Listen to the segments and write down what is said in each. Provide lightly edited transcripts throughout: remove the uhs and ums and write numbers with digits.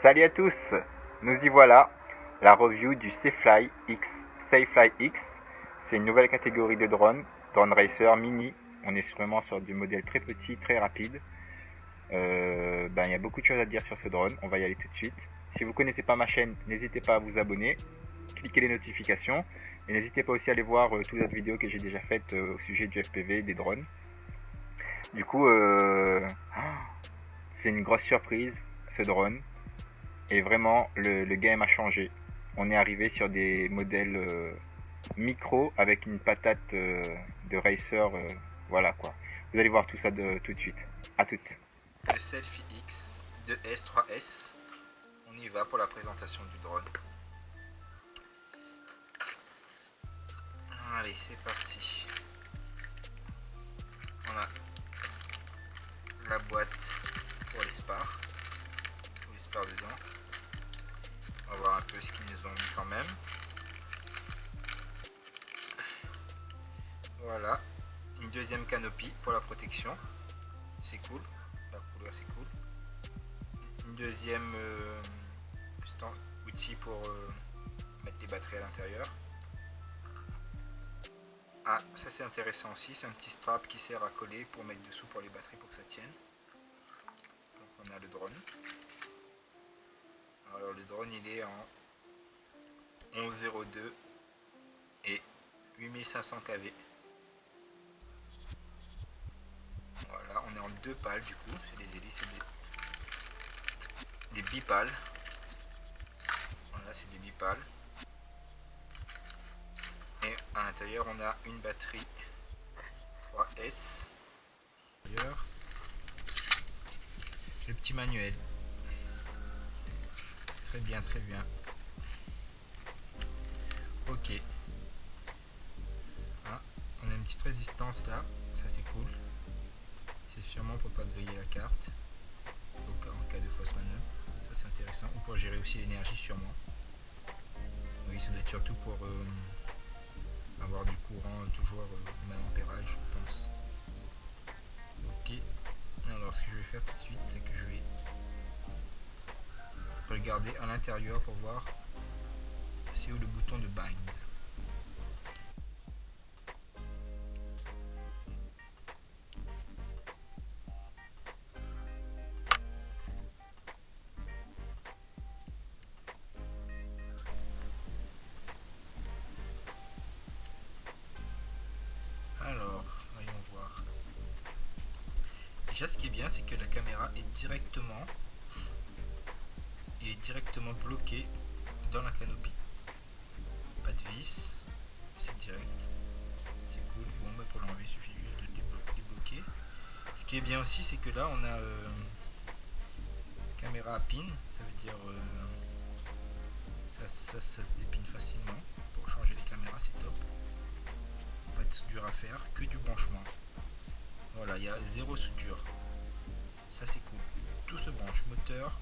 Salut à tous, nous y voilà, la review du Safelfly X. Safelfly X, c'est une nouvelle catégorie de drone, drone racer mini. On est vraiment sur du modèle très petit, très rapide. Il y a beaucoup de choses à dire sur ce drone, on va y aller tout de suite. Si vous ne connaissez pas ma chaîne, n'hésitez pas à vous abonner, cliquez les notifications et n'hésitez pas aussi à aller voir toutes les autres vidéos que j'ai déjà faites au sujet du FPV, des drones. Du coup, c'est une grosse surprise ce drone. Et vraiment, le game a changé. On est arrivé sur des modèles micro avec une patate de racer. Voilà quoi. Vous allez voir tout ça tout de suite. A toutes. Le Selfie X de S3S. On y va pour la présentation du drone. Allez, c'est parti. On a la boîte pour les spars. Tous les spars dedans. On va voir un peu ce qu'ils nous ont mis quand même. Voilà, une deuxième canopie pour la protection. C'est cool, la couleur c'est cool. Une deuxième outil pour mettre les batteries à l'intérieur. Ah, ça c'est intéressant aussi, c'est un petit strap qui sert à coller pour mettre dessous pour les batteries pour que ça tienne. Donc on a le drone. Alors le drone il est en 1102 et 8500 kV. Voilà, on est en deux pales du coup, c'est des hélices, c'est des bipales. Voilà, c'est des bipales. Et à l'intérieur on a une batterie 3S. Le petit manuel. Très bien, très bien. Ok. Ah, on a une petite résistance là, ça c'est cool. C'est sûrement pour pas griller la carte en cas de fausse manœuvre. Ça c'est intéressant. Ou pour gérer aussi l'énergie sûrement. Oui, ça doit être surtout pour avoir du courant toujours au même ampérage, je pense. Ok. Alors ce que je vais faire tout de suite, c'est que je vais regarder à l'intérieur pour voir c'est où le bouton de bind. Alors, voyons voir. Déjà ce qui est bien, c'est que la caméra est directement bloqué dans la canopie. Pas de vis, c'est direct, c'est cool. Bon, bah pour l'enlever, il suffit juste de débloquer. Ce qui est bien aussi, c'est que là on a caméra à pin, ça veut dire ça se dépine facilement. Pour changer les caméras, c'est top. Pas de soudure à faire, que du branchement. Voilà, il y a zéro soudure. Ça c'est cool. Tout se branche, moteur,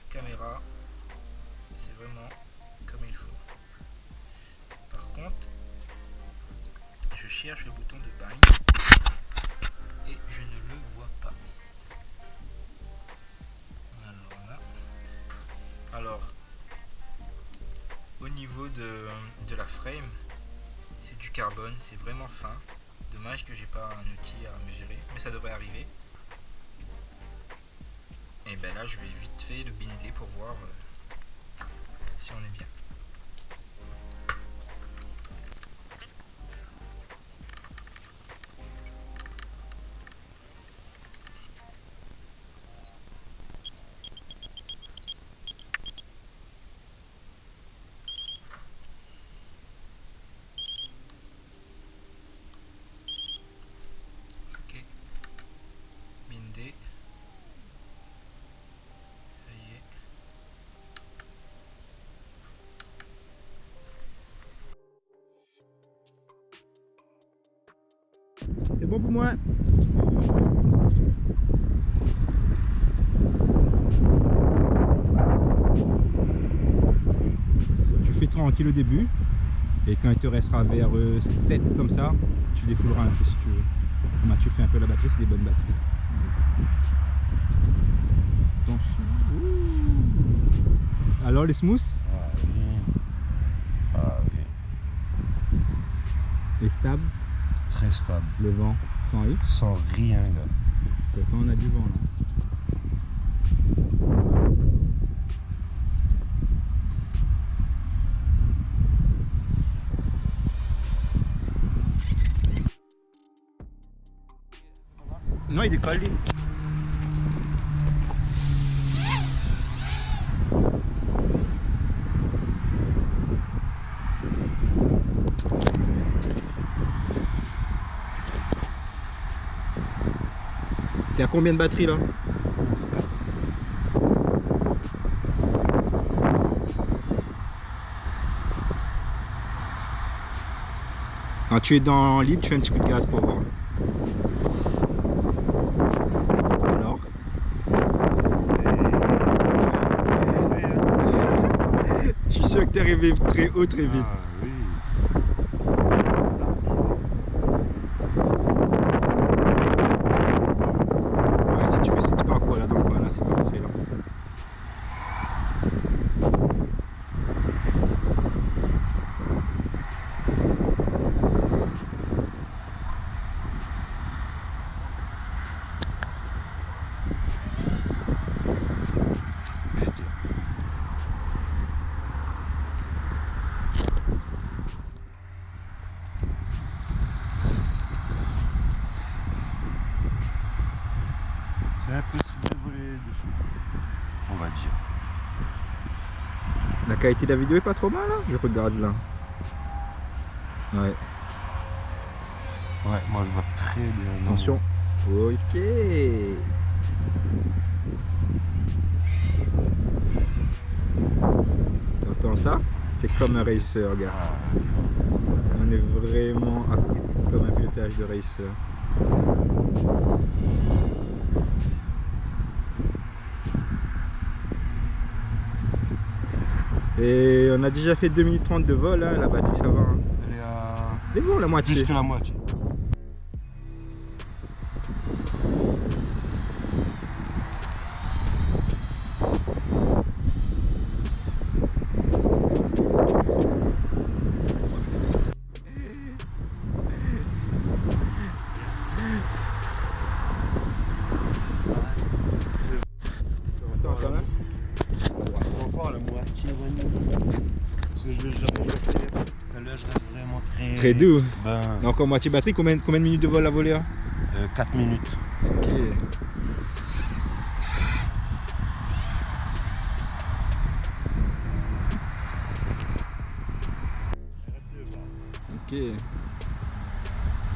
caméra, c'est vraiment comme il faut. Par contre, je cherche le bouton de bind et je ne le vois pas. Alors là, au niveau de la frame, c'est du carbone, c'est vraiment fin. Dommage que j'ai pas un outil à mesurer, mais ça devrait arriver. Et ben là je vais vite fait le binder pour voir si on est bien. Ok, bindé. C'est bon pour moi. Tu fais tranquille au début et quand il te restera vers 7 comme ça, tu défouleras un peu si tu veux. Tu fais un peu la batterie, c'est des bonnes batteries. Attention. Ouh. Alors les smooth? Ah oui. Ah oui. Les stables? Très stable. Le vent? Sans rien? Sans rien là. Pourtant on a du vent là. Non, il décolle. T'es à combien de batterie là? Quand tu es dans libre, tu fais un petit coup de gaz pour voir. Alors? Je suis sûr que t'es arrivé très haut très vite. Ah oui. Ouais, si tu fais ce petit parcours là dans le coin là, c'est parfait là. C'est impossible de voler dessus, on va dire. La qualité de la vidéo est pas trop mal là? Je regarde là. Ouais. Ouais, moi je vois très bien. Attention. Ok. T'entends ça? C'est comme un racer, regarde. Ah, On est vraiment comme un pilotage de racer. Et on a déjà fait 2 minutes 30 de vol, hein, la batterie ça va. Hein. elle est à C'est bon la moitié. plus que la moitié. Attends, quand même. Encore la moitié parce que je vais jamais le faire. Tout à l'heure je reste vraiment Très doux. Ben, Et encore moitié batterie, combien de minutes de vol à voler hein? 4 minutes. Ok. Ok.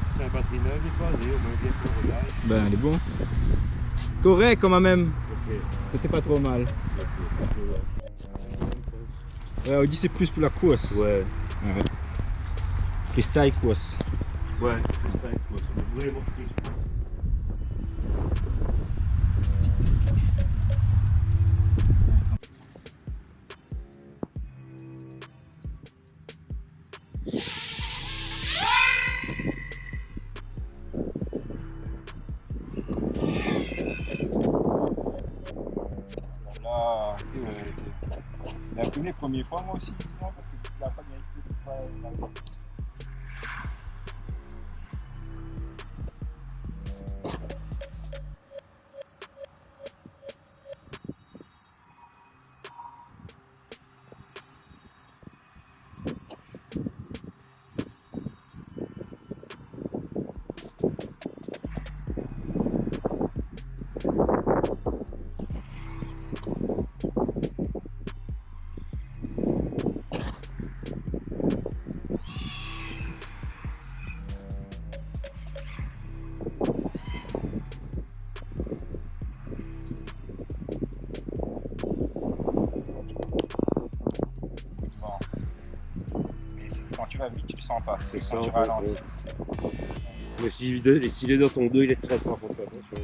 C'est un batterie neuve et croisée, au moins bien fait le rodage. Ben elle est bon. Correct quand même. Ok. C'était pas trop mal. Ouais, Audi c'est plus pour la course. Ouais. Ouais. Freestyle course. Ouais, c'est ça, quoi. C'est vraiment très. Là, la première fois moi aussi, disons, parce que la première fois, quand tu vas vite, tu le sens pas. C'est Quand ça, tu en fait, ralentis. Mais s'il est dans ton dos, il est très fort, faut faire attention.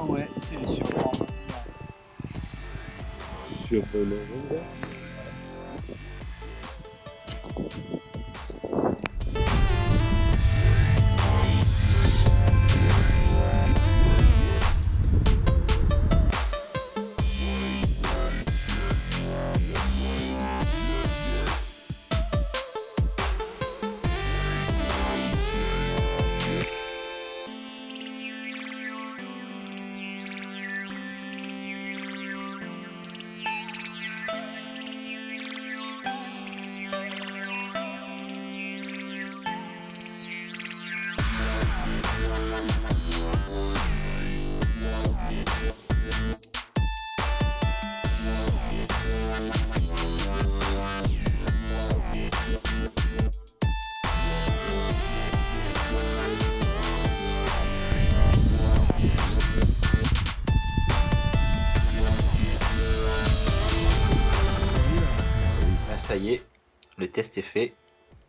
Ah ouais, c'est sûrement. surprenant. Ça y est, le test est fait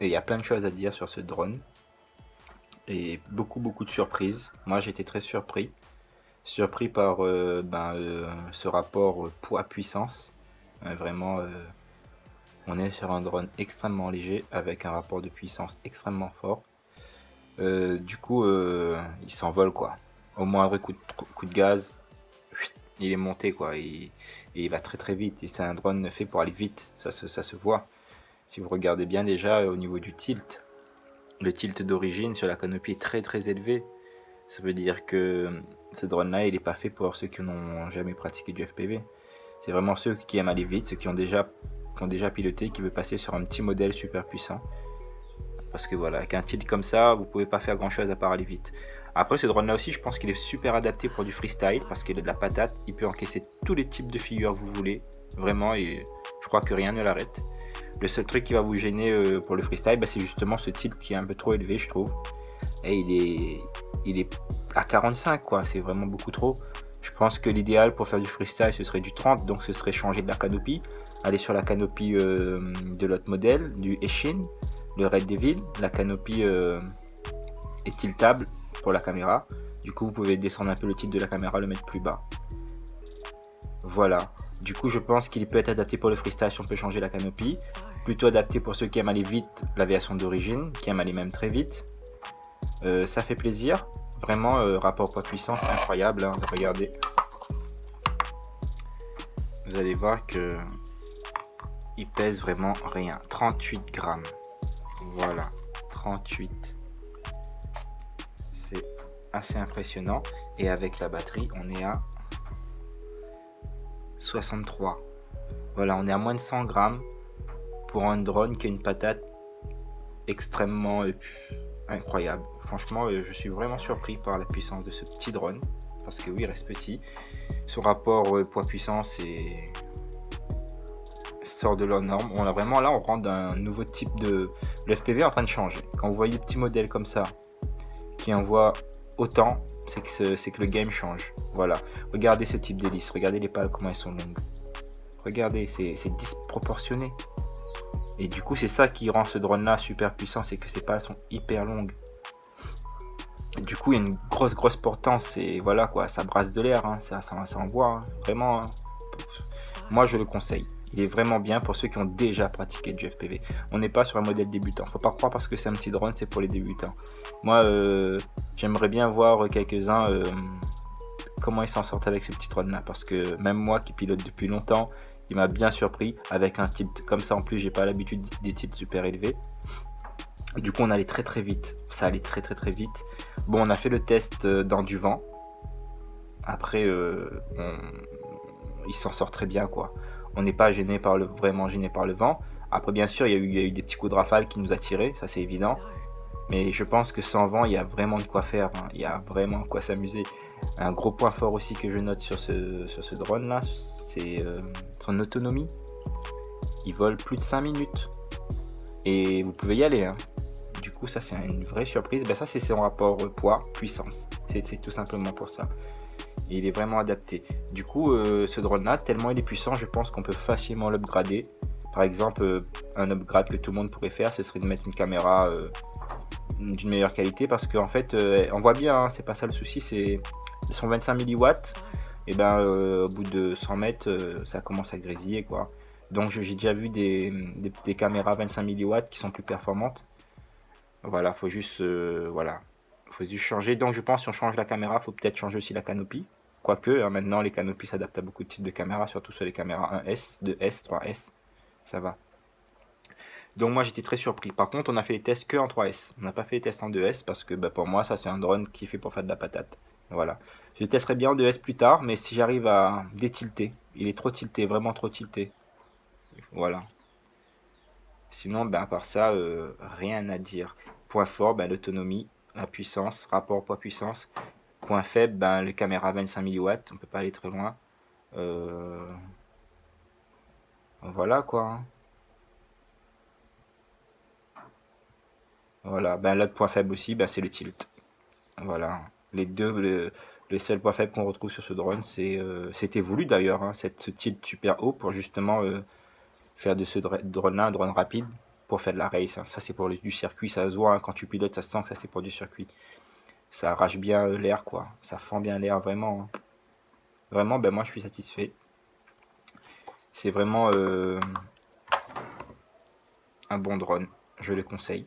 et il y a plein de choses à dire sur ce drone et beaucoup de surprises. Moi j'ai été très surpris par ce rapport poids-puissance. Vraiment, on est sur un drone extrêmement léger avec un rapport de puissance extrêmement fort. Du coup, il s'envole quoi. Au moindre coup de gaz, il est monté quoi. Et il va très vite. Et c'est un drone fait pour aller vite. Ça se voit. Si vous regardez bien déjà au niveau du tilt, le tilt d'origine sur la canopie est très élevé. Ça veut dire que ce drone là il n'est pas fait pour ceux qui n'ont jamais pratiqué du FPV. C'est vraiment ceux qui aiment aller vite, ceux qui ont déjà piloté, qui veulent passer sur un petit modèle super puissant. Parce que voilà, avec un tilt comme ça, vous pouvez pas faire grand chose à part aller vite. Après ce drone là aussi, je pense qu'il est super adapté pour du freestyle parce qu'il a de la patate, il peut encaisser tous les types de figures que vous voulez, vraiment, et je crois que rien ne l'arrête. Le seul truc qui va vous gêner pour le freestyle, c'est justement ce tilt qui est un peu trop élevé, je trouve. Et il est à 45 quoi, c'est vraiment beaucoup trop. Je pense que l'idéal pour faire du freestyle ce serait du 30, donc ce serait changer de la canopie, aller sur la canopie de l'autre modèle, du Eachine, le Red Devil. La canopie est tiltable pour la caméra, du coup vous pouvez descendre un peu le tilt de la caméra, le mettre plus bas. Voilà, du coup je pense qu'il peut être adapté pour le freestyle si on peut changer la canopie, plutôt adapté pour ceux qui aiment aller vite, l'aviation d'origine, qui aiment aller même très vite. Ça fait plaisir, vraiment, rapport poids-puissance incroyable, hein. Regardez, vous allez voir que il pèse vraiment rien, 38 grammes, voilà, 38, c'est assez impressionnant. Et avec la batterie on est à 63, voilà, on est à moins de 100 grammes pour un drone qui a une patate extrêmement incroyable. Franchement, je suis vraiment surpris par la puissance de ce petit drone, parce que oui, il reste petit. Son rapport poids-puissance sort de leur norme. On a vraiment là, on rentre dans un nouveau type de... Le FPV est en train de changer. Quand vous voyez des petits modèles comme ça, qui envoient autant, c'est que le game change. Voilà. Regardez ce type d'hélice, regardez les pales, comment elles sont longues. Regardez, c'est disproportionné. Et du coup, c'est ça qui rend ce drone là super puissant, c'est que ses pales sont hyper longues. Et du coup, il y a une grosse portance et voilà quoi, ça brasse de l'air, hein, ça envoie, hein, vraiment. Hein. Moi, je le conseille. Il est vraiment bien pour ceux qui ont déjà pratiqué du FPV. On n'est pas sur un modèle débutant. Faut pas croire parce que c'est un petit drone, c'est pour les débutants. Moi, j'aimerais bien voir quelques-uns comment ils s'en sortent avec ce petit drone là, parce que même moi qui pilote depuis longtemps, il m'a bien surpris avec un tilt comme ça. En plus, j'ai pas l'habitude des tilts super élevés. Du coup, on allait très vite. Ça allait très vite. Bon, on a fait le test dans du vent. Après, il s'en sort très bien, quoi. On n'est pas vraiment gêné par le vent. Après, bien sûr, il y a eu des petits coups de rafale qui nous a tiré, ça c'est évident. Mais je pense que sans vent, il y a vraiment de quoi faire. Hein. Il y a vraiment de quoi s'amuser. Un gros point fort aussi que je note sur ce drone là, c'est son autonomie. Il vole plus de 5 minutes. Et vous pouvez y aller. Hein. Du coup, ça c'est une vraie surprise. Ça c'est son rapport poids-puissance. C'est tout simplement pour ça. Et il est vraiment adapté. Du coup, ce drone là, tellement il est puissant, je pense qu'on peut facilement l'upgrader. Par exemple, un upgrade que tout le monde pourrait faire, ce serait de mettre une caméra d'une meilleure qualité. Parce qu'en fait, on voit bien, hein, c'est pas ça le souci, c'est son 25 mW. et ben au bout de 100 mètres, ça commence à grésiller quoi. Donc j'ai déjà vu des caméras 25 milliwatts qui sont plus performantes. Voilà, voilà, faut juste changer. Donc je pense si on change la caméra, faut peut-être changer aussi la canopie. Quoique, hein, maintenant les canopies s'adaptent à beaucoup de types de caméras, surtout sur les caméras 1S, 2S, 3S, ça va. Donc moi j'étais très surpris. Par contre, on a fait les tests que en 3S. On n'a pas fait les tests en 2S parce que bah, pour moi ça c'est un drone qui est fait pour faire de la patate. Voilà. Je testerai bien en 2S plus tard, mais si j'arrive à détilter, il est trop tilté, vraiment trop tilté. Voilà. Sinon, ben, à part ça, rien à dire. Point fort, ben, l'autonomie, la puissance, rapport poids-puissance. Point faible, ben, les caméras 25 milliwatts, on peut pas aller très loin. Euh, voilà quoi, hein. Voilà, ben, l'autre point faible aussi, ben, c'est le tilt. Voilà. Les deux, le seul point faible qu'on retrouve sur ce drone, c'était voulu d'ailleurs, hein, ce tilt super haut pour justement faire de ce drone-là un drone rapide pour faire de la race, hein. Ça c'est pour du circuit, ça se voit, hein, quand tu pilotes, ça se sent que ça c'est pour du circuit. Ça arrache bien l'air quoi, ça fend bien l'air vraiment, hein. Vraiment, ben moi je suis satisfait. C'est vraiment un bon drone, je le conseille.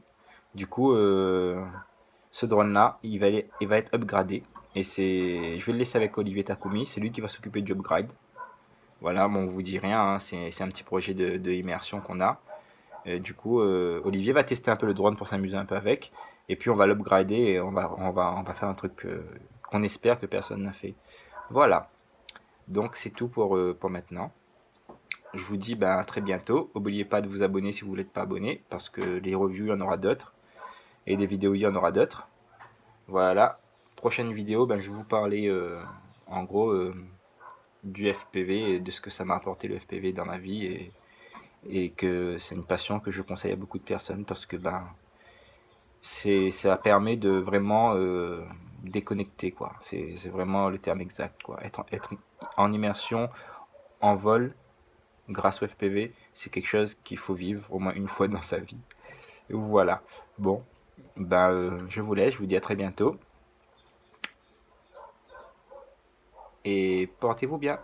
Du coup, ce drone-là, il va être upgradé. Et je vais le laisser avec Olivier Takumi, c'est lui qui va s'occuper du upgrade. Voilà, bon, on vous dit rien, hein, c'est un petit projet de immersion qu'on a. Du coup, Olivier va tester un peu le drone pour s'amuser un peu avec. Et puis on va l'upgrader et on va faire un truc qu'on espère que personne n'a fait. Voilà, donc c'est tout pour maintenant. Je vous dis ben, à très bientôt. N'oubliez pas de vous abonner si vous n'êtes pas abonné, parce que les reviews, il y en aura d'autres. Et des vidéos, il y en aura d'autres. Voilà, prochaine vidéo, ben, je vais vous parler en gros du FPV et de ce que ça m'a apporté le FPV dans ma vie. Et que c'est une passion que je conseille à beaucoup de personnes parce que ben, ça permet de vraiment déconnecter quoi. C'est vraiment le terme exact quoi. Être en immersion, en vol, grâce au FPV, c'est quelque chose qu'il faut vivre au moins une fois dans sa vie. Et voilà. Bon, ben, je vous laisse, je vous dis à très bientôt. Et portez-vous bien.